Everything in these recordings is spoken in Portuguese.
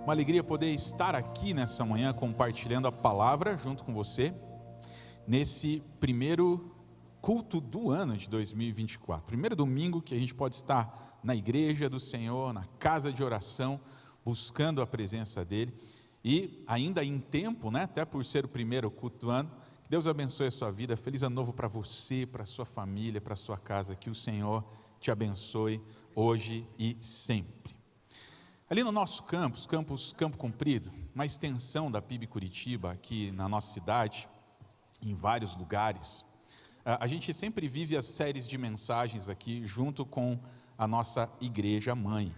Uma alegria poder estar aqui nessa manhã compartilhando a palavra junto com você, nesse primeiro culto do ano de 2024. Primeiro domingo que a gente pode estar na igreja do Senhor, na casa de oração, buscando a presença dEle. E ainda em tempo, até por ser o primeiro culto do ano, que Deus abençoe a sua vida. Feliz ano novo para você, para a sua família, para a sua casa. Que o Senhor te abençoe hoje e sempre. Ali no nosso campus Campo Comprido, uma extensão da PIB Curitiba, aqui na nossa cidade, em vários lugares, a gente sempre vive as séries de mensagens aqui junto com a nossa igreja mãe.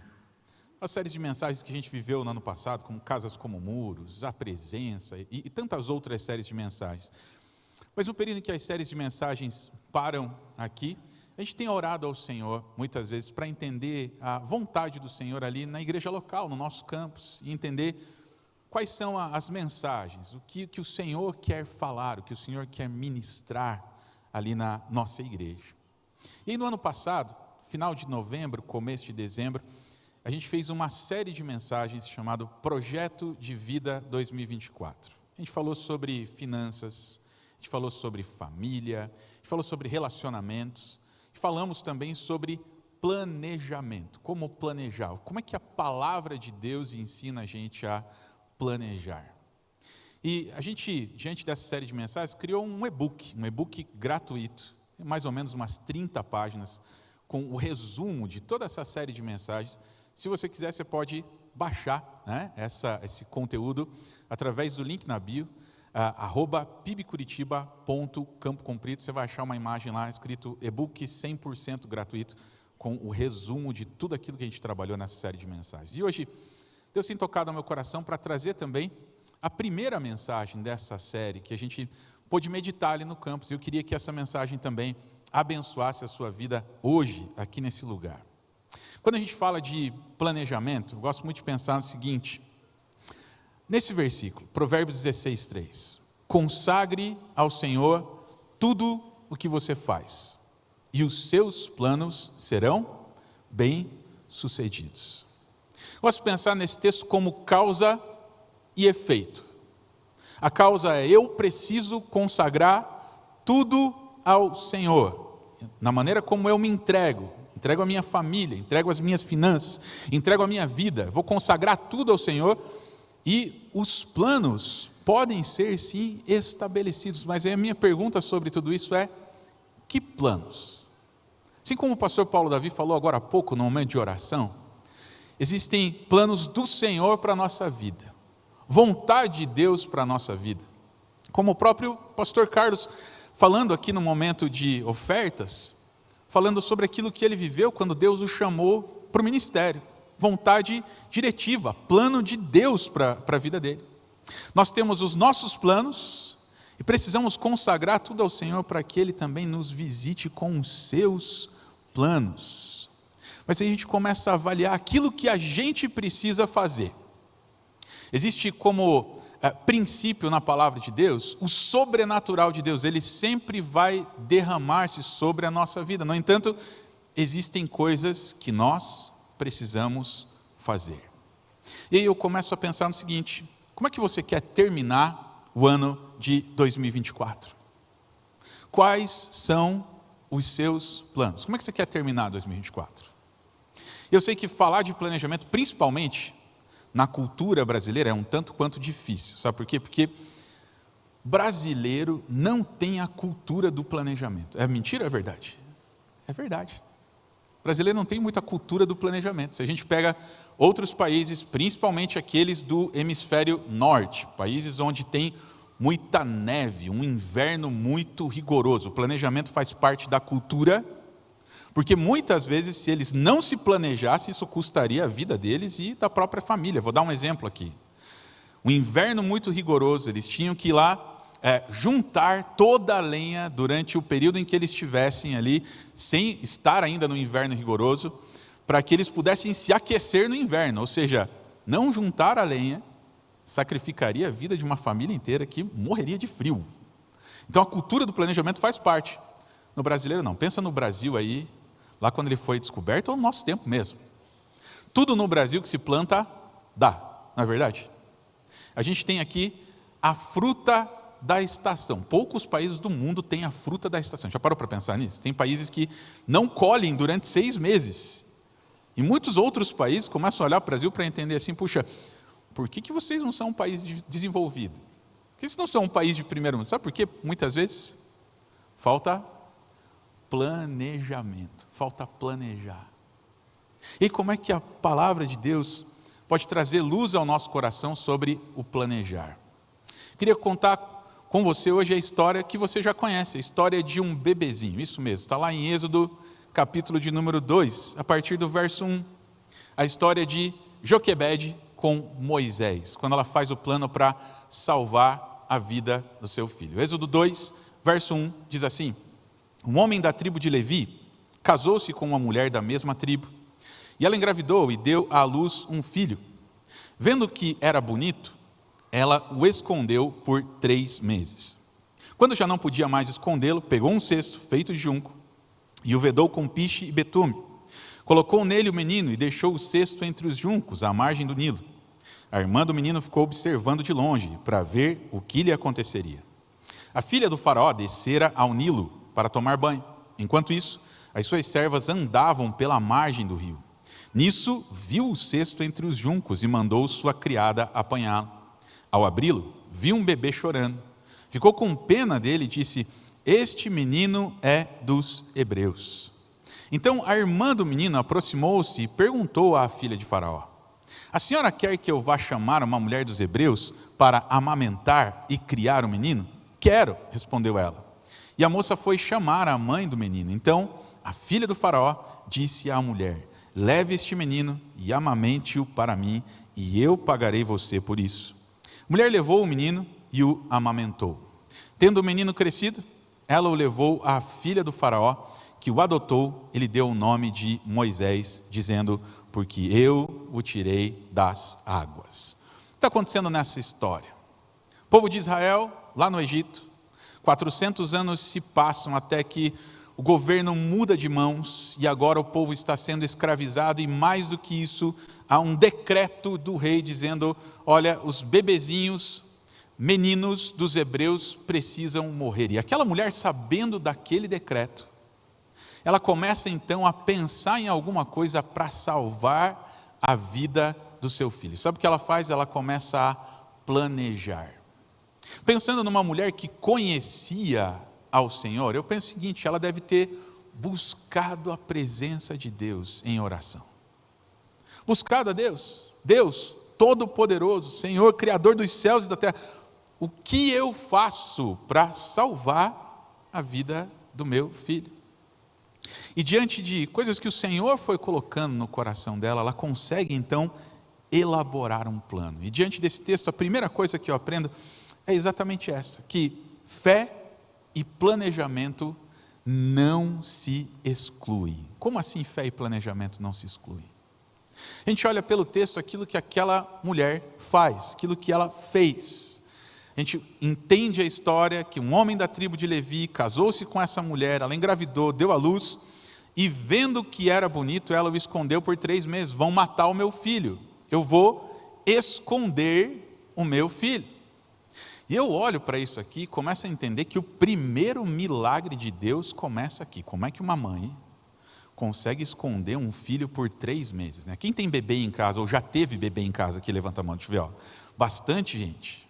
As séries de mensagens que a gente viveu no ano passado, como Casas como Muros, A Presença e tantas outras séries de mensagens. Mas no período em que as séries de mensagens param aqui, a gente tem orado ao Senhor, muitas vezes, para entender a vontade do Senhor ali na igreja local, no nosso campus, e entender quais são as mensagens, o que o Senhor quer falar, o que o Senhor quer ministrar ali na nossa igreja. E aí no ano passado, final de novembro, começo de dezembro, a gente fez uma série de mensagens chamado Projeto de Vida 2024. A gente falou sobre finanças, a gente falou sobre família, a gente falou sobre relacionamentos, falamos também sobre planejamento, como planejar, como é que a palavra de Deus ensina a gente a planejar. E a gente, diante dessa série de mensagens, criou um e-book gratuito, mais ou menos umas 30 páginas, com o resumo de toda essa série de mensagens. Se você quiser, você pode baixar esse conteúdo através do link na bio, @pibcuritiba.campo comprido. Você vai achar uma imagem lá escrito e-book 100% gratuito com o resumo de tudo aquilo que a gente trabalhou nessa série de mensagens. E hoje Deus tem tocado ao meu coração para trazer também a primeira mensagem dessa série que a gente pôde meditar ali no campus. Eu queria que essa mensagem também abençoasse a sua vida hoje aqui nesse lugar. Quando a gente fala de planejamento, eu gosto muito de pensar no seguinte: nesse versículo, Provérbios 16:3, consagre ao Senhor tudo o que você faz, e os seus planos serão bem-sucedidos. Gosto de pensar nesse texto como causa e efeito. A causa é: eu preciso consagrar tudo ao Senhor, na maneira como eu me entrego a minha família, entrego as minhas finanças, entrego a minha vida, vou consagrar tudo ao Senhor. E os planos podem ser, sim, estabelecidos. Mas aí a minha pergunta sobre tudo isso é: que planos? Assim como o pastor Paulo Davi falou agora há pouco, no momento de oração, existem planos do Senhor para a nossa vida, vontade de Deus para a nossa vida. Como o próprio pastor Carlos, falando aqui no momento de ofertas, falando sobre aquilo que ele viveu quando Deus o chamou para o ministério. Vontade diretiva, plano de Deus para a vida dele. Nós temos os nossos planos e precisamos consagrar tudo ao Senhor para que Ele também nos visite com os seus planos. Mas aí a gente começa a avaliar aquilo que a gente precisa fazer. Existe como princípio na palavra de Deus, o sobrenatural de Deus, Ele sempre vai derramar-se sobre a nossa vida. No entanto, existem coisas que nós precisamos fazer. E aí eu começo a pensar no seguinte: como é que você quer terminar o ano de 2024? Quais são os seus planos? Como é que você quer terminar 2024? Eu sei que falar de planejamento, principalmente na cultura brasileira, é um tanto quanto difícil. Sabe por quê? Porque brasileiro não tem a cultura do planejamento. É mentira ou é verdade? É verdade. O brasileiro não tem muita cultura do planejamento. Se a gente pega outros países, principalmente aqueles do hemisfério norte, países onde tem muita neve, um inverno muito rigoroso, o planejamento faz parte da cultura, porque muitas vezes, se eles não se planejassem, isso custaria a vida deles e da própria família. Vou dar um exemplo aqui. Um inverno muito rigoroso, eles tinham que ir lá juntar toda a lenha durante o período em que eles estivessem ali, sem estar ainda no inverno rigoroso, para que eles pudessem se aquecer no inverno. Ou seja, não juntar a lenha sacrificaria a vida de uma família inteira que morreria de frio. Então a cultura do planejamento faz parte. No brasileiro não. Pensa no Brasil aí, lá quando ele foi descoberto, ou no nosso tempo mesmo. Tudo no Brasil que se planta, dá. não é verdade? A gente tem aqui a fruta da estação. Poucos países do mundo têm a fruta da estação. Já parou para pensar nisso? Tem países que não colhem durante 6 meses. E muitos outros países começam a olhar para o Brasil para entender assim, puxa, por que vocês não são um país desenvolvido? Por que vocês não são um país de primeiro mundo? Sabe por quê? Muitas vezes falta planejamento, falta planejar. E como é que a palavra de Deus pode trazer luz ao nosso coração sobre o planejar? Queria contar com você hoje a história que você já conhece, a história de um bebezinho, isso mesmo, está lá em Êxodo, capítulo de número 2, a partir do verso 1, a história de Joquebede com Moisés, quando ela faz o plano para salvar a vida do seu filho. Êxodo 2, verso 1, diz assim: um homem da tribo de Levi casou-se com uma mulher da mesma tribo, e ela engravidou e deu à luz um filho. Vendo que era bonito, ela o escondeu por 3 meses. Quando já não podia mais escondê-lo, pegou um cesto feito de junco e o vedou com piche e betume. Colocou nele o menino e deixou o cesto entre os juncos, à margem do Nilo. A irmã do menino ficou observando de longe para ver o que lhe aconteceria. A filha do faraó descera ao Nilo para tomar banho. Enquanto isso, as suas servas andavam pela margem do rio. Nisso, viu o cesto entre os juncos e mandou sua criada apanhá-lo. Ao abri-lo, viu um bebê chorando. Ficou com pena dele e disse: este menino é dos hebreus. Então a irmã do menino aproximou-se e perguntou à filha de Faraó: a senhora quer que eu vá chamar uma mulher dos hebreus para amamentar e criar o menino? Quero, respondeu ela. E a moça foi chamar a mãe do menino. Então a filha do Faraó disse à mulher: leve este menino e amamente-o para mim, e eu pagarei você por isso. A mulher levou o menino e o amamentou. Tendo o menino crescido, ela o levou à filha do Faraó, que o adotou. Ele deu o nome de Moisés, dizendo: porque eu o tirei das águas. O que está acontecendo nessa história? O povo de Israel, lá no Egito, 400 anos se passam até que o governo muda de mãos e agora o povo está sendo escravizado, e mais do que isso, há um decreto do rei dizendo: olha, os bebezinhos, meninos dos hebreus precisam morrer. E aquela mulher, sabendo daquele decreto, ela começa então a pensar em alguma coisa para salvar a vida do seu filho. Sabe o que ela faz? Ela começa a planejar. Pensando numa mulher que conhecia ao Senhor, eu penso o seguinte: ela deve ter buscado a presença de Deus em oração. Buscado a Deus, Deus Todo-Poderoso, Senhor, Criador dos céus e da terra, o que eu faço para salvar a vida do meu filho? E diante de coisas que o Senhor foi colocando no coração dela, ela consegue então elaborar um plano. E diante desse texto, a primeira coisa que eu aprendo é exatamente essa: que fé e planejamento não se excluem. Como assim fé e planejamento não se excluem? A gente olha pelo texto aquilo que aquela mulher faz, aquilo que ela fez. A gente entende a história que um homem da tribo de Levi casou-se com essa mulher, ela engravidou, deu à luz, e vendo que era bonito, ela o escondeu por 3 meses. Vão matar o meu filho, eu vou esconder o meu filho. E eu olho para isso aqui e começo a entender que o primeiro milagre de Deus começa aqui. Como é que uma mãe consegue esconder um filho por 3 meses? Né? Quem tem bebê em casa, ou já teve bebê em casa aqui, levanta a mão, deixa eu ver. Ó. Bastante gente.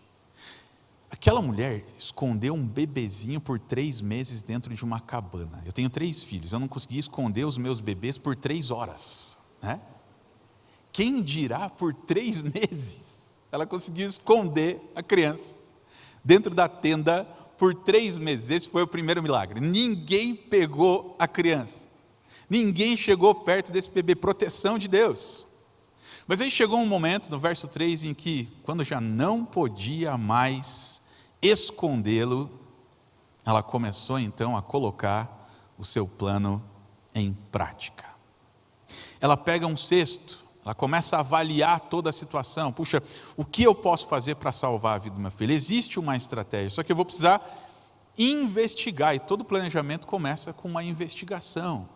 Aquela mulher escondeu um bebezinho por 3 meses dentro de uma cabana. Eu tenho 3 filhos, eu não consegui esconder os meus bebês por 3 horas. Né? Quem dirá por 3 meses ela conseguiu esconder a criança dentro da tenda por 3 meses. Esse foi o primeiro milagre. Ninguém pegou a criança. Ninguém chegou perto desse bebê. Proteção de Deus. Mas aí chegou um momento, no verso 3, em que, quando já não podia mais escondê-lo, ela começou então a colocar o seu plano em prática. Ela pega um cesto, ela começa a avaliar toda a situação. Puxa, o que eu posso fazer para salvar a vida do meu filho? Existe uma estratégia, só que eu vou precisar investigar, e todo planejamento começa com uma investigação,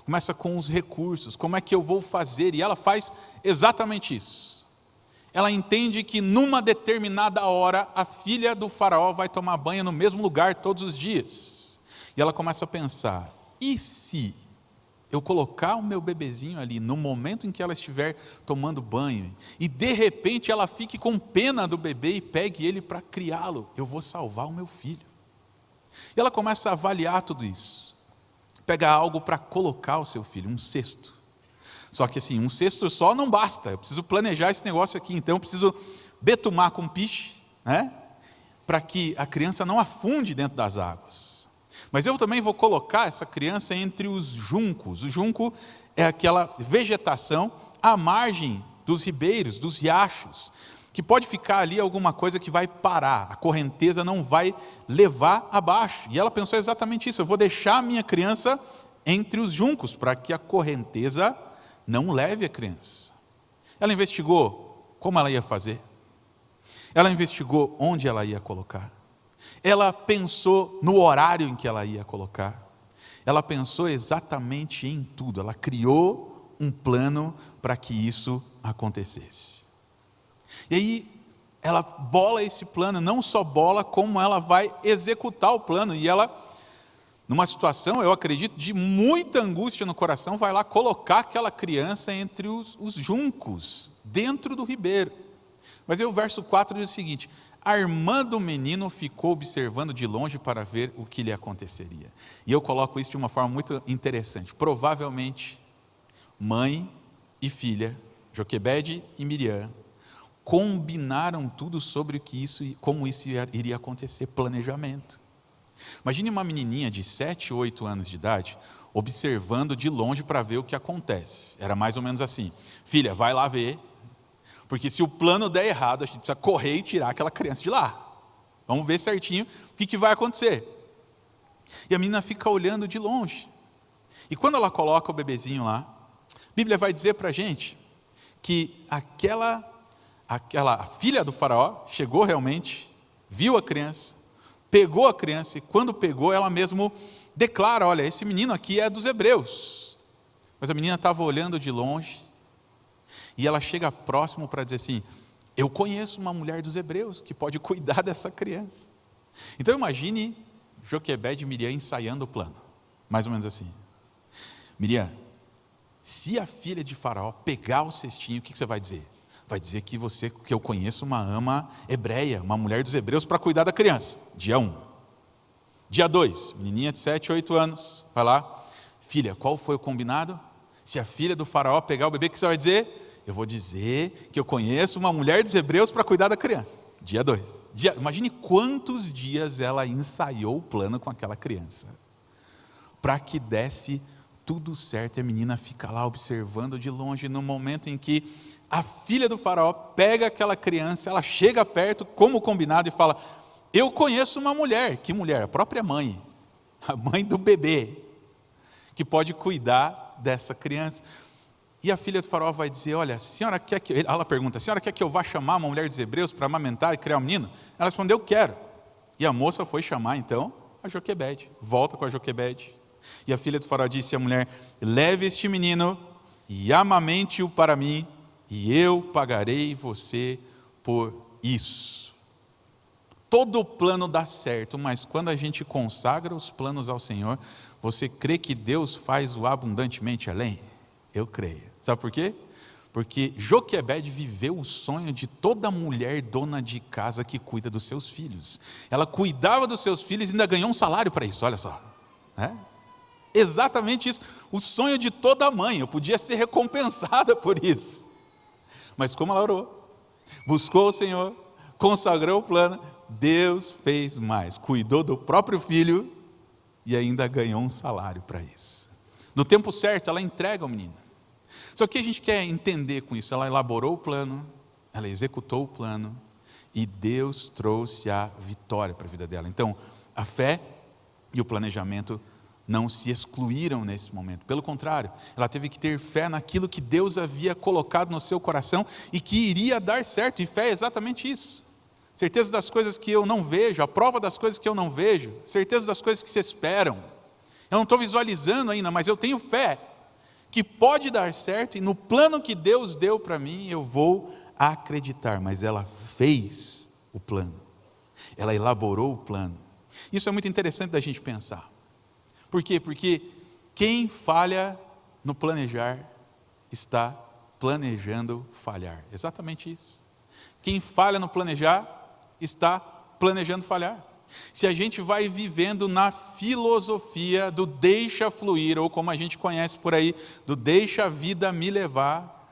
começa com os recursos. Como é que eu vou fazer? E ela faz exatamente isso. ela entende que numa determinada hora a filha do faraó vai tomar banho no mesmo lugar todos os dias. E ela começa a pensar, e se eu colocar o meu bebezinho ali no momento em que ela estiver tomando banho, e de repente ela fique com pena do bebê e pegue ele para criá-lo, eu vou salvar o meu filho. E ela começa a avaliar tudo isso. Pega algo para colocar o seu filho, um cesto. Só que assim, um cesto só não basta, eu preciso planejar esse negócio aqui, então eu preciso betumar com piche, né? Para que a criança não afunde dentro das águas. Mas eu também vou colocar essa criança entre os juncos. O junco é aquela vegetação à margem dos ribeiros, dos riachos, que pode ficar ali alguma coisa que vai parar, a correnteza não vai levar abaixo. E ela pensou exatamente isso, eu vou deixar a minha criança entre os juncos, para que a correnteza não leve a criança. Ela investigou como ela ia fazer, ela investigou onde ela ia colocar, ela pensou no horário em que ela ia colocar, ela pensou exatamente em tudo, ela criou um plano para que isso acontecesse. E aí ela bola esse plano, não só bola, como ela vai executar o plano, e ela, numa situação, eu acredito, de muita angústia no coração, vai lá colocar aquela criança entre os juncos, dentro do ribeiro. Mas aí o verso 4 diz o seguinte: a irmã do menino ficou observando de longe para ver o que lhe aconteceria. E eu coloco isso de uma forma muito interessante. Provavelmente, mãe e filha, Joquebede e Miriam, combinaram tudo sobre como isso iria acontecer, planejamento. Imagine uma menininha de 7, 8 anos de idade, observando de longe para ver o que acontece. Era mais ou menos assim: filha, vai lá ver, porque se o plano der errado, a gente precisa correr e tirar aquela criança de lá. Vamos ver certinho o que vai acontecer. E a menina fica olhando de longe. E quando ela coloca o bebezinho lá, a Bíblia vai dizer para a gente que aquela filha do faraó chegou realmente, viu a criança, pegou a criança, e quando pegou, ela mesmo declara: olha, esse menino aqui é dos hebreus. Mas a menina estava olhando de longe, e ela chega próximo para dizer assim: eu conheço uma mulher dos hebreus que pode cuidar dessa criança. Então imagine Joquebede e Miriam ensaiando o plano, mais ou menos assim: Miriam, se a filha de faraó pegar o cestinho, o que você vai dizer? Vai dizer que eu conheço uma ama hebreia, uma mulher dos hebreus, para cuidar da criança. Dia 1. Dia 2, menininha de 7, 8 anos, vai lá: filha, qual foi o combinado? Se a filha do faraó pegar o bebê, o que você vai dizer? Eu vou dizer que eu conheço uma mulher dos hebreus para cuidar da criança. Dia 2. Imagine quantos dias ela ensaiou o plano com aquela criança, para que desse tudo certo. E a menina fica lá observando de longe. No momento em que a filha do faraó pega aquela criança, ela chega perto, como combinado, e fala: eu conheço uma mulher. Que mulher? A própria mãe, a mãe do bebê, que pode cuidar dessa criança. E a filha do faraó vai dizer: olha, a senhora quer que... Ela pergunta: a senhora quer que eu vá chamar uma mulher dos hebreus para amamentar e criar um menino? Ela respondeu: quero. E a moça foi chamar então a Joquebede, volta com a Joquebede. E a filha do faraó disse à mulher: leve este menino e amamente-o para mim, e eu pagarei você por isso. Todo o plano dá certo, mas quando a gente consagra os planos ao Senhor, você crê que Deus faz o abundantemente além? Eu creio. Sabe por quê? Porque Joquebede viveu o sonho de toda mulher dona de casa que cuida dos seus filhos. Ela cuidava dos seus filhos e ainda ganhou um salário para isso, olha só. Exatamente isso, o sonho de toda mãe. Eu podia ser recompensada por isso. Mas como ela orou, buscou o Senhor, consagrou o plano, Deus fez mais. Cuidou do próprio filho e ainda ganhou um salário para isso. No tempo certo, ela entrega o menino. Só que a gente quer entender com isso: ela elaborou o plano, ela executou o plano, e Deus trouxe a vitória para a vida dela. Então, a fé e o planejamento não se excluíram nesse momento. Pelo contrário, ela teve que ter fé naquilo que Deus havia colocado no seu coração e que iria dar certo. E fé é exatamente isso: certeza das coisas que eu não vejo, a prova das coisas que eu não vejo, certeza das coisas que se esperam. Eu não estou visualizando ainda, mas eu tenho fé que pode dar certo, e no plano que Deus deu para mim, eu vou acreditar, mas ela fez o plano. Ela elaborou o plano. Isso é muito interessante da gente pensar. Por quê? Porque quem falha no planejar está planejando falhar. Exatamente isso. Quem falha no planejar está planejando falhar. Se a gente vai vivendo na filosofia do deixa fluir, ou como a gente conhece por aí, do deixa a vida me levar,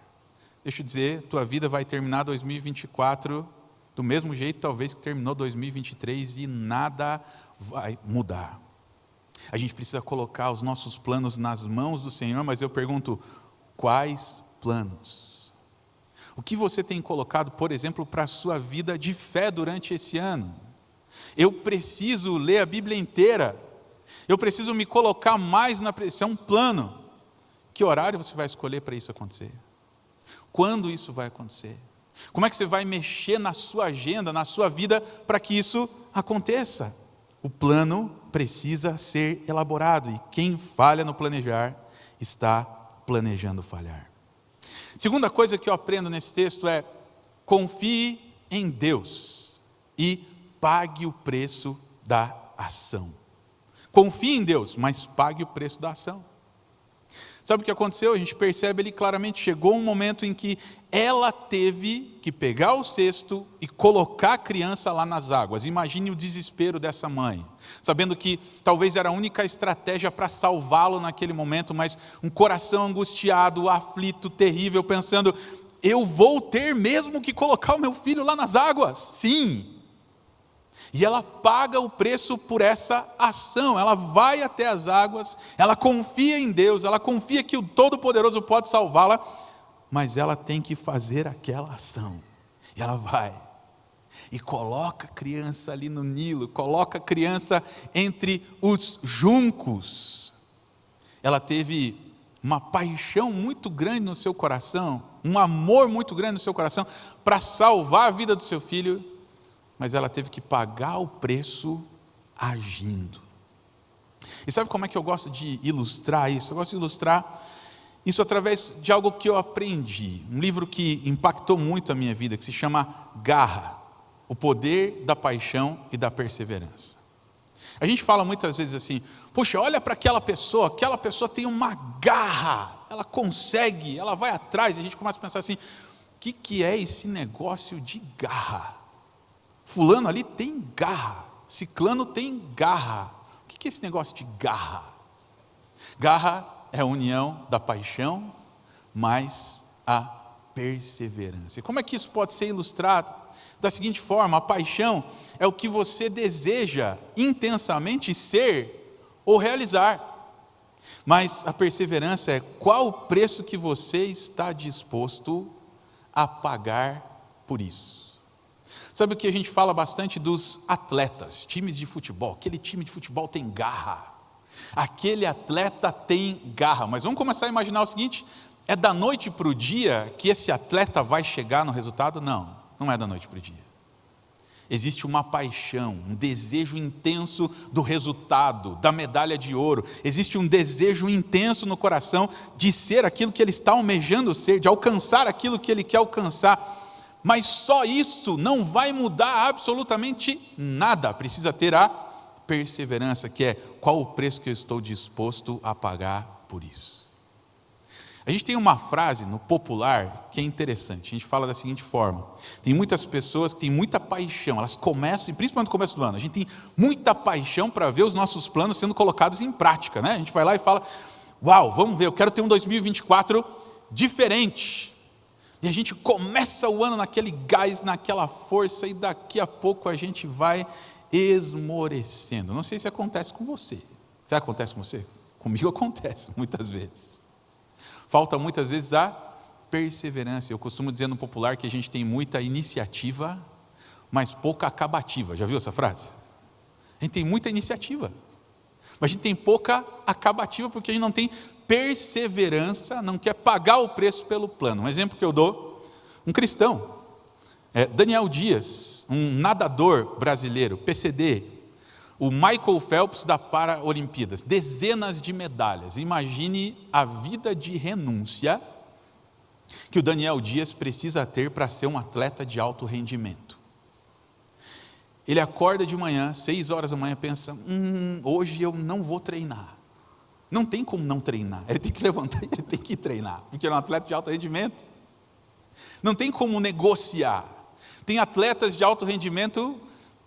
deixa eu dizer, tua vida vai terminar 2024 do mesmo jeito talvez que terminou 2023 e nada vai mudar. A gente precisa colocar os nossos planos nas mãos do Senhor, mas eu pergunto, quais planos? O que você tem colocado, por exemplo, para a sua vida de fé durante esse ano? Eu preciso ler a Bíblia inteira, eu preciso me colocar mais na presença. É um plano. Que horário você vai escolher para isso acontecer? Quando isso vai acontecer? Como é que você vai mexer na sua agenda, na sua vida, para que isso aconteça? O plano precisa ser elaborado, e quem falha no planejar, está planejando falhar. Segunda coisa que eu aprendo nesse texto é, confie em Deus e pague o preço da ação. Confie em Deus, mas pague o preço da ação. Sabe o que aconteceu? A gente percebe ali claramente, chegou um momento em que ela teve que pegar o cesto e colocar a criança lá nas águas. Imagine o desespero dessa mãe, sabendo que talvez era a única estratégia para salvá-lo naquele momento, mas um coração angustiado, aflito, terrível, pensando, eu vou ter mesmo que colocar o meu filho lá nas águas? Sim. E ela paga o preço por essa ação, ela vai até as águas, ela confia em Deus, ela confia que o Todo-Poderoso pode salvá-la, mas ela tem que fazer aquela ação. E ela vai e coloca a criança ali no Nilo, coloca a criança entre os juncos. Ela teve uma paixão muito grande no seu coração, um amor muito grande no seu coração, para salvar a vida do seu filho, mas ela teve que pagar o preço agindo. E sabe como é que eu gosto de ilustrar isso? Eu gosto de ilustrar isso através de algo que eu aprendi, um livro que impactou muito a minha vida, que se chama Garra, o poder da paixão e da perseverança. A gente fala muitas vezes assim, poxa, olha para aquela pessoa tem uma garra, ela consegue, ela vai atrás, e a gente começa a pensar assim, o que é esse negócio de garra? Fulano ali tem garra, ciclano tem garra. O que é esse negócio de garra? Garra é a união da paixão mais a perseverança. E como é que isso pode ser ilustrado? Da seguinte forma, a paixão é o que você deseja intensamente ser ou realizar. Mas a perseverança é qual o preço que você está disposto a pagar por isso. Sabe o que a gente fala bastante dos atletas, times de futebol? Aquele time de futebol tem garra, aquele atleta tem garra. Mas vamos começar a imaginar o seguinte, é da noite para o dia que esse atleta vai chegar no resultado? Não, não é da noite para o dia. Existe uma paixão, um desejo intenso do resultado, da medalha de ouro. Existe um desejo intenso no coração de ser aquilo que ele está almejando ser, de alcançar aquilo que ele quer alcançar. Mas só isso não vai mudar absolutamente nada. Precisa ter a perseverança, que é qual o preço que eu estou disposto a pagar por isso. A gente tem uma frase no popular que é interessante. A gente fala da seguinte forma, tem muitas pessoas que têm muita paixão, elas começam, principalmente no começo do ano, a gente tem muita paixão para ver os nossos planos sendo colocados em prática, né? A gente vai lá e fala, uau, vamos ver, eu quero ter um 2024 diferente. E a gente começa o ano naquele gás, naquela força, e daqui a pouco a gente vai esmorecendo. Não sei se acontece com você. Será que acontece com você? Comigo acontece muitas vezes. Falta muitas vezes a perseverança. Eu costumo dizer no popular que a gente tem muita iniciativa, mas pouca acabativa. Já viu essa frase? A gente tem muita iniciativa, mas a gente tem pouca acabativa, porque a gente não tem perseverança, não quer pagar o preço pelo plano. Um exemplo que eu dou, um cristão, Daniel Dias, um nadador brasileiro, PCD, o Michael Phelps da Paralimpíadas, dezenas de medalhas. Imagine a vida de renúncia que o Daniel Dias precisa ter para ser um atleta de alto rendimento. Ele acorda de manhã, 6 horas da manhã, pensa, hoje eu não vou treinar. Não tem como não treinar, ele tem que levantar e ele tem que treinar, porque ele é um atleta de alto rendimento. Não tem como negociar. Tem atletas de alto rendimento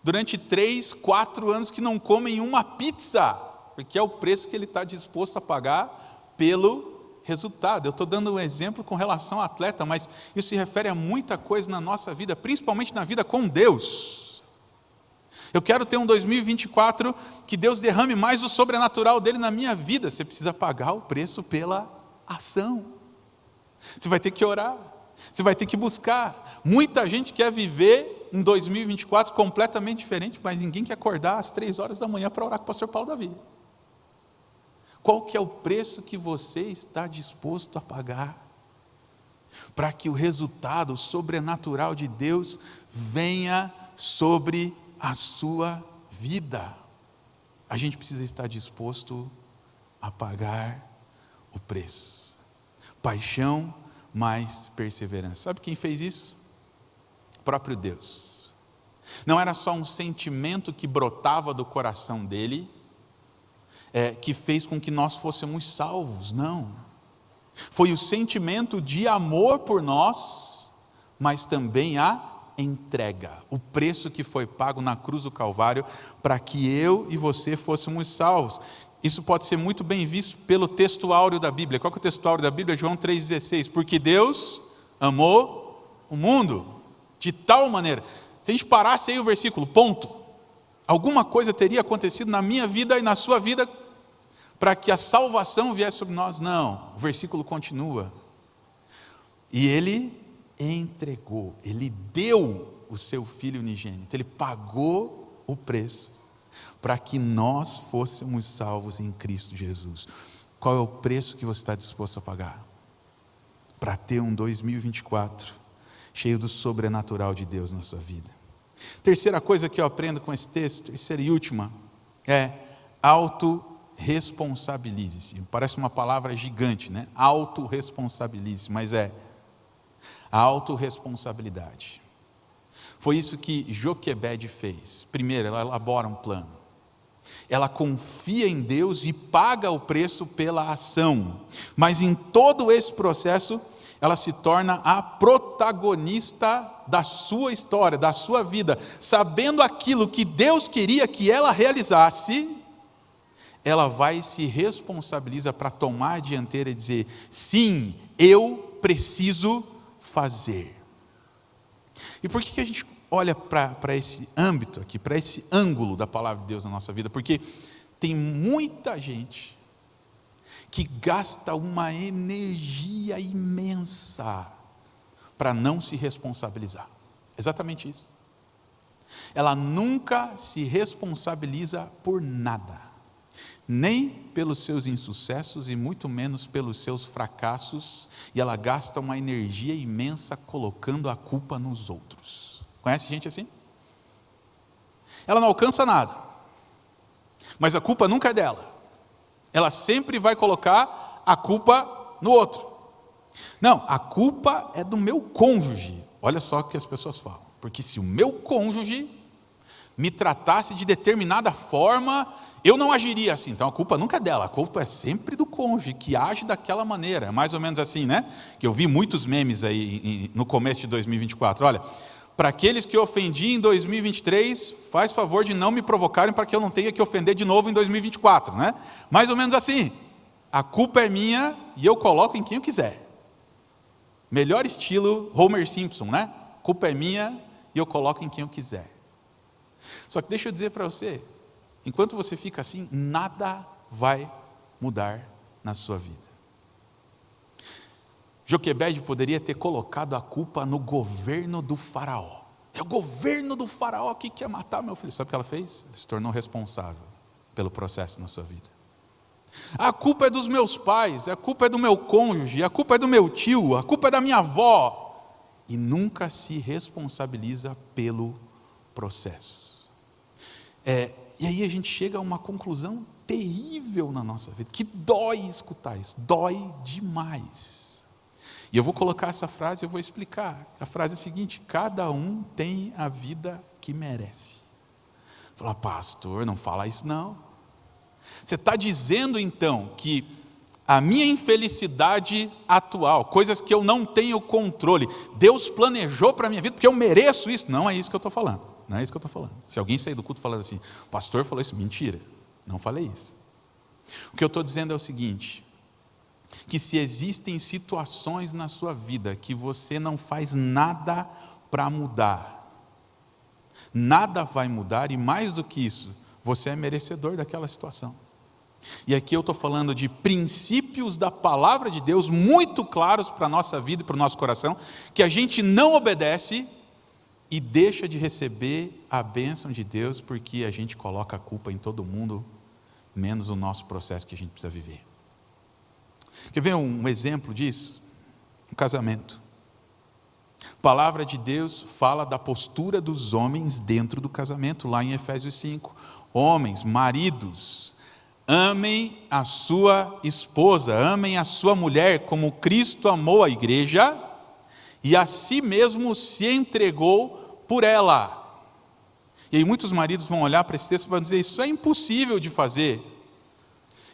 durante 3, 4 anos que não comem uma pizza, porque é o preço que ele está disposto a pagar pelo resultado. Eu estou dando um exemplo com relação ao atleta, mas isso se refere a muita coisa na nossa vida, principalmente na vida com Deus. Eu quero ter um 2024 que Deus derrame mais do sobrenatural dele na minha vida. Você precisa pagar o preço pela ação. Você vai ter que orar, você vai ter que buscar. Muita gente quer viver em 2024 completamente diferente, mas ninguém quer acordar às 3 horas da manhã para orar com o pastor Paulo Davi. Qual que é o preço que você está disposto a pagar para que o resultado sobrenatural de Deus venha sobre a sua vida? A gente precisa estar disposto a pagar o preço. Paixão mais perseverança. Sabe quem fez isso? O próprio Deus. Não era só um sentimento que brotava do coração dele, que fez com que nós fôssemos salvos, não. Foi o sentimento de amor por nós, mas também a entrega, o preço que foi pago na cruz do Calvário, para que eu e você fôssemos salvos. Isso pode ser muito bem visto pelo texto áureo da Bíblia. Qual que é o texto áureo da Bíblia? João 3,16. Porque Deus amou o mundo de tal maneira. Se a gente parasse aí o versículo, ponto. Alguma coisa teria acontecido na minha vida e na sua vida para que a salvação viesse sobre nós? Não. O versículo continua. E Ele entregou, Ele deu o seu Filho unigênito. Ele pagou o preço para que nós fôssemos salvos em Cristo Jesus. Qual é o preço que você está disposto a pagar para ter um 2024 cheio do sobrenatural de Deus na sua vida? Terceira coisa que eu aprendo com esse texto, terceira e última, é autorresponsabilize-se. Parece uma palavra gigante, né? Autorresponsabilize-se, mas é a autorresponsabilidade. Foi isso que Joquebede fez. Primeiro, ela elabora um plano. Ela confia em Deus e paga o preço pela ação. Mas em todo esse processo, ela se torna a protagonista da sua história, da sua vida. Sabendo aquilo que Deus queria que ela realizasse, ela vai e se responsabiliza para tomar a dianteira e dizer, sim, eu preciso fazer. E por que a gente olha para esse âmbito aqui, para esse ângulo da palavra de Deus na nossa vida? Porque tem muita gente que gasta uma energia imensa para não se responsabilizar. Exatamente isso. Ela nunca se responsabiliza por nada, nem pelos seus insucessos e muito menos pelos seus fracassos, e ela gasta uma energia imensa colocando a culpa nos outros. Conhece gente assim? Ela não alcança nada, mas a culpa nunca é dela. Ela sempre vai colocar a culpa no outro. Não, a culpa é do meu cônjuge. Olha só o que as pessoas falam. Porque se o meu cônjuge me tratasse de determinada forma, eu não agiria assim. Então a culpa nunca é dela, a culpa é sempre do cônjuge que age daquela maneira. É mais ou menos assim, né? Que eu vi muitos memes aí no começo de 2024. Olha, para aqueles que eu ofendi em 2023, faz favor de não me provocarem para que eu não tenha que ofender de novo em 2024, né? Mais ou menos assim. A culpa é minha e eu coloco em quem eu quiser. Melhor estilo Homer Simpson, né? A culpa é minha e eu coloco em quem eu quiser. Só que deixa eu dizer para você, enquanto você fica assim, nada vai mudar na sua vida. Joquebede poderia ter colocado a culpa no governo do faraó. É o governo do faraó que quer matar meu filho. Sabe o que ela fez? Ela se tornou responsável pelo processo na sua vida. A culpa é dos meus pais, a culpa é do meu cônjuge, a culpa é do meu tio, a culpa é da minha avó. E nunca se responsabiliza pelo processo. E aí a gente chega a uma conclusão terrível na nossa vida, que dói escutar isso, dói demais. E eu vou colocar essa frase, eu vou explicar. A frase é a seguinte: cada um tem a vida que merece. Fala, pastor, não fala isso não. Você está dizendo então que a minha infelicidade atual, coisas que eu não tenho controle, Deus planejou para a minha vida porque eu mereço isso? Não é isso que eu estou falando. Não é isso que eu estou falando. Se alguém sair do culto falando assim, o pastor falou isso, mentira. Não falei isso. O que eu estou dizendo é o seguinte: que se existem situações na sua vida que você não faz nada para mudar, nada vai mudar, e mais do que isso, você é merecedor daquela situação. E aqui eu estou falando de princípios da palavra de Deus muito claros para a nossa vida e para o nosso coração, que a gente não obedece e deixa de receber a bênção de Deus porque a gente coloca a culpa em todo mundo, menos o nosso processo que a gente precisa viver. Quer ver um exemplo disso? O casamento. A palavra de Deus fala da postura dos homens dentro do casamento, lá em Efésios 5. Homens, maridos, amem a sua esposa, amem a sua mulher como Cristo amou a igreja e a si mesmo se entregou por ela. E aí muitos maridos vão olhar para esse texto e vão dizer, isso é impossível de fazer.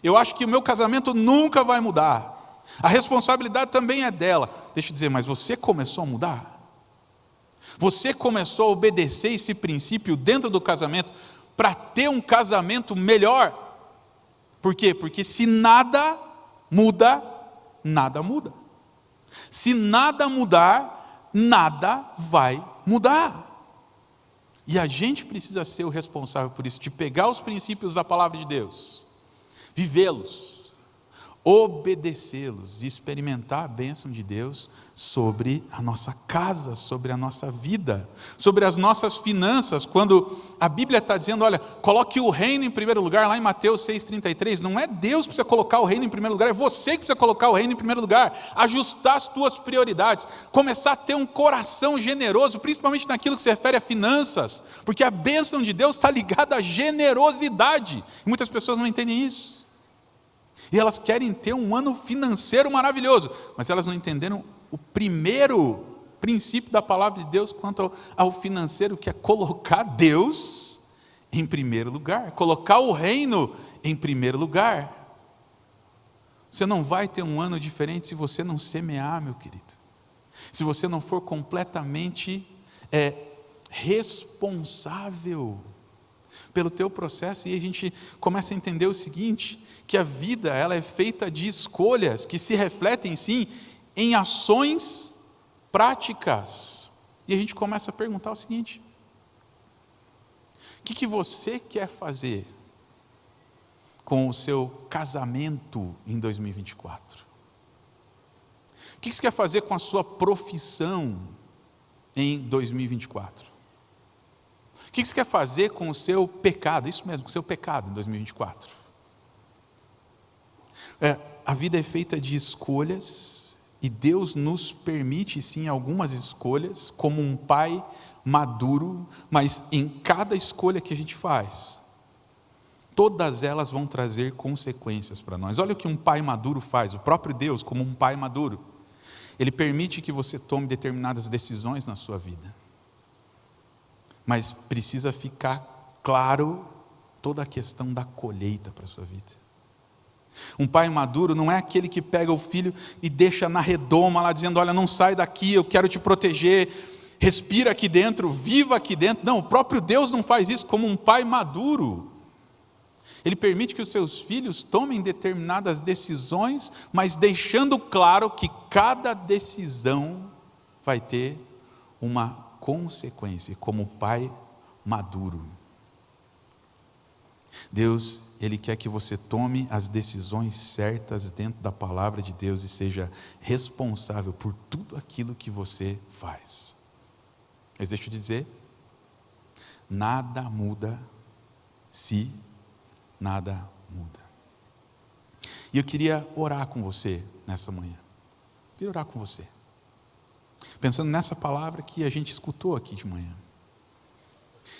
Eu acho que o meu casamento nunca vai mudar. A responsabilidade também é dela. Deixa eu dizer, mas você começou a mudar? Você começou a obedecer esse princípio dentro do casamento para ter um casamento melhor? Por quê? Porque se nada muda, nada muda. Se nada mudar, nada vai mudar. E a gente precisa ser o responsável por isso, de pegar os princípios da palavra de Deus, vivê-los, obedecê-los e experimentar a bênção de Deus sobre a nossa casa, sobre a nossa vida, sobre as nossas finanças. Quando a Bíblia está dizendo, olha, coloque o reino em primeiro lugar, lá em Mateus 6,33, não é Deus que precisa colocar o reino em primeiro lugar, é você que precisa colocar o reino em primeiro lugar, ajustar as tuas prioridades, começar a ter um coração generoso, principalmente naquilo que se refere a finanças, porque a bênção de Deus está ligada à generosidade, e muitas pessoas não entendem isso. E elas querem ter um ano financeiro maravilhoso, mas elas não entenderam o primeiro princípio da palavra de Deus quanto ao financeiro, que é colocar Deus em primeiro lugar, colocar o reino em primeiro lugar. Você não vai ter um ano diferente se você não semear, meu querido. Se você não for completamente responsável pelo teu processo. E a gente começa a entender o seguinte, que a vida ela é feita de escolhas que se refletem sim em ações práticas. E a gente começa a perguntar o seguinte: o que você quer fazer com o seu casamento em 2024? O que você quer fazer com a sua profissão em 2024? O que você quer fazer com o seu pecado? Isso mesmo, com o seu pecado em 2024. A vida é feita de escolhas, e Deus nos permite sim algumas escolhas, como um pai maduro, mas em cada escolha que a gente faz, todas elas vão trazer consequências para nós. Olha o que um pai maduro faz, o próprio Deus como um pai maduro. Ele permite que você tome determinadas decisões na sua vida, mas precisa ficar claro toda a questão da colheita para a sua vida. Um pai maduro não é aquele que pega o filho e deixa na redoma lá, dizendo, olha, não sai daqui, eu quero te proteger, respira aqui dentro, viva aqui dentro. Não, o próprio Deus não faz isso. Como um pai maduro, Ele permite que os seus filhos tomem determinadas decisões, mas deixando claro que cada decisão vai ter uma consequência, como pai maduro. Deus, Ele quer que você tome as decisões certas dentro da palavra de Deus e seja responsável por tudo aquilo que você faz. Mas deixa eu te dizer, nada muda se nada muda. E eu queria orar com você nessa manhã. Eu queria orar com você, pensando nessa palavra que a gente escutou aqui de manhã.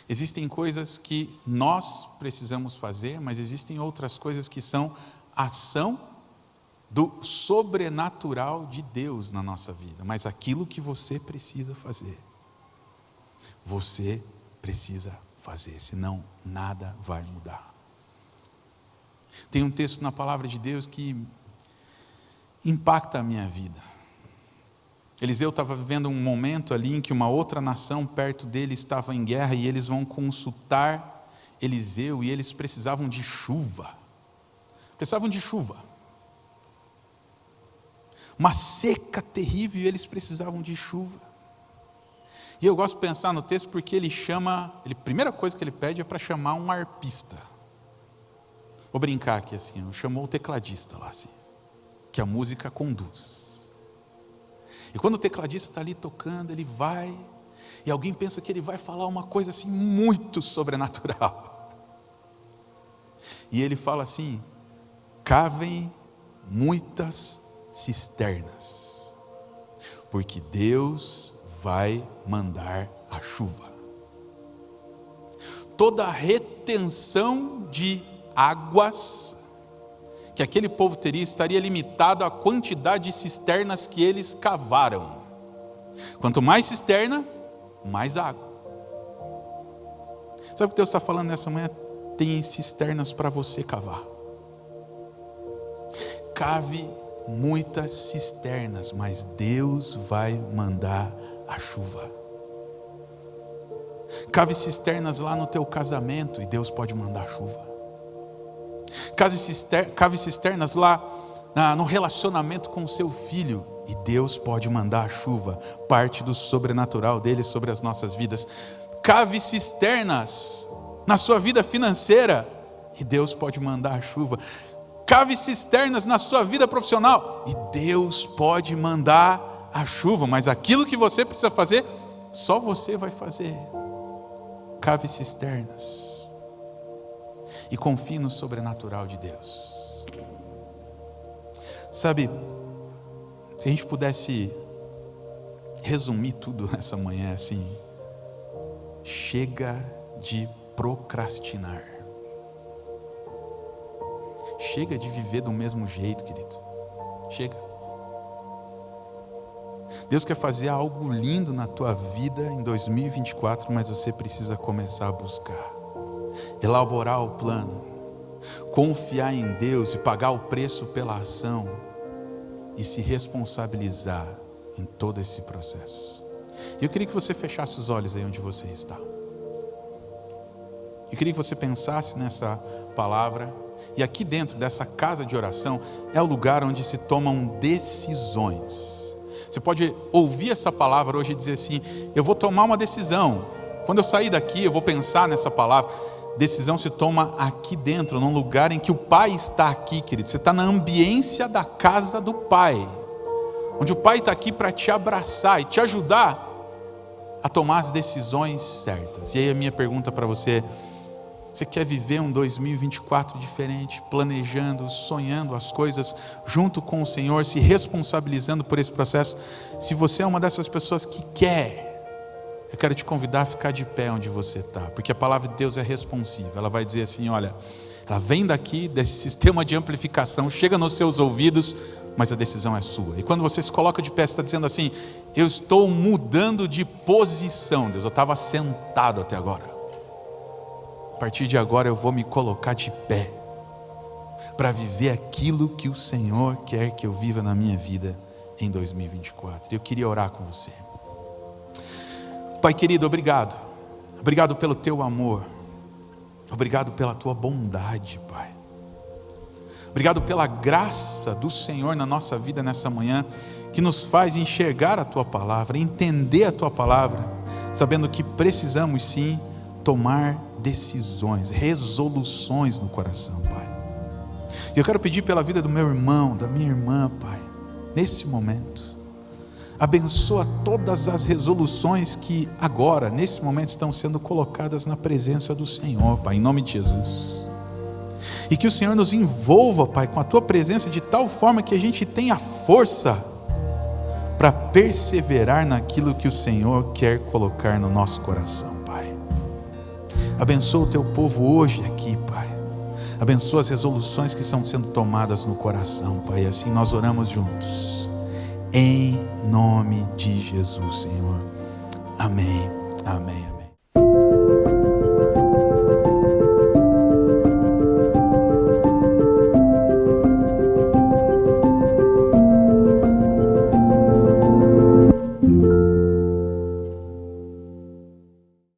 Existem coisas que nós precisamos fazer, mas existem outras coisas que são ação do sobrenatural de Deus na nossa vida, mas aquilo que você precisa fazer, você precisa fazer, senão nada vai mudar. Tem um texto na palavra de Deus que impacta a minha vida. Eliseu estava vivendo um momento ali em que uma outra nação perto dele estava em guerra e eles vão consultar Eliseu e eles precisavam de chuva. Precisavam de chuva. Uma seca terrível e eles precisavam de chuva. E eu gosto de pensar no texto porque a primeira coisa que ele pede é para chamar um arpista. Vou brincar aqui assim, chamou o tecladista lá assim, que a música conduz. E quando o tecladista está ali tocando, ele vai, e alguém pensa que ele vai falar uma coisa assim muito sobrenatural. E ele fala assim: cavem muitas cisternas, porque Deus vai mandar a chuva. Toda a retenção de águas que aquele povo teria estaria limitado à quantidade de cisternas que eles cavaram. Quanto mais cisterna, mais água. Sabe o que Deus está falando nessa manhã? Tem cisternas para você cavar. Cave muitas cisternas, mas Deus vai mandar a chuva. Cave cisternas lá no teu casamento e Deus pode mandar chuva. Cave cisternas lá no relacionamento com o seu filho e Deus pode mandar a chuva, parte do sobrenatural dele sobre as nossas vidas. Cave cisternas na sua vida financeira e Deus pode mandar a chuva. Cave cisternas na sua vida profissional e Deus pode mandar a chuva, mas aquilo que você precisa fazer, só você vai fazer. Cave cisternas e confie no sobrenatural de Deus. Sabe, se a gente pudesse resumir tudo nessa manhã assim: chega de procrastinar. Chega de viver do mesmo jeito, querido. Chega. Deus quer fazer algo lindo na tua vida em 2024, mas você precisa começar a buscar, elaborar o plano, confiar em Deus e pagar o preço pela ação e se responsabilizar em todo esse processo. E eu queria que você fechasse os olhos aí onde você está. Eu queria que você pensasse nessa palavra. E aqui dentro dessa casa de oração é o lugar onde se tomam decisões. Você pode ouvir essa palavra hoje e dizer assim: eu vou tomar uma decisão. Quando eu sair daqui eu vou pensar nessa palavra. Decisão se toma aqui dentro, num lugar em que o Pai está aqui, querido. Você está na ambiência da casa do Pai, onde o Pai está aqui para te abraçar e te ajudar a tomar as decisões certas. E aí a minha pergunta para você: você quer viver um 2024 diferente, planejando, sonhando as coisas junto com o Senhor, se responsabilizando por esse processo? Se você é uma dessas pessoas que quer, eu quero te convidar a ficar de pé onde você está, porque a palavra de Deus é responsiva. Ela vai dizer assim: olha, ela vem daqui, desse sistema de amplificação, chega nos seus ouvidos, mas a decisão é sua. E quando você se coloca de pé, você está dizendo assim: eu estou mudando de posição, Deus, eu estava sentado até agora. A partir de agora eu vou me colocar de pé, para viver aquilo que o Senhor quer que eu viva na minha vida em 2024. Eu queria orar com você. Pai querido, obrigado. Obrigado pelo teu amor. Obrigado pela tua bondade, Pai. Obrigado pela graça do Senhor na nossa vida nessa manhã, que nos faz enxergar a tua palavra, entender a tua palavra, sabendo que precisamos sim tomar decisões, resoluções no coração, Pai. E eu quero pedir pela vida do meu irmão, da minha irmã, Pai, nesse momento. Abençoa todas as resoluções que agora, nesse momento, estão sendo colocadas na presença do Senhor, Pai, em nome de Jesus. E que o Senhor nos envolva, Pai, com a tua presença de tal forma que a gente tenha força para perseverar naquilo que o Senhor quer colocar no nosso coração, Pai. Abençoa o teu povo hoje aqui, Pai. Abençoa as resoluções que estão sendo tomadas no coração, Pai. Assim nós oramos juntos. Em nome de Jesus, Senhor. Amém.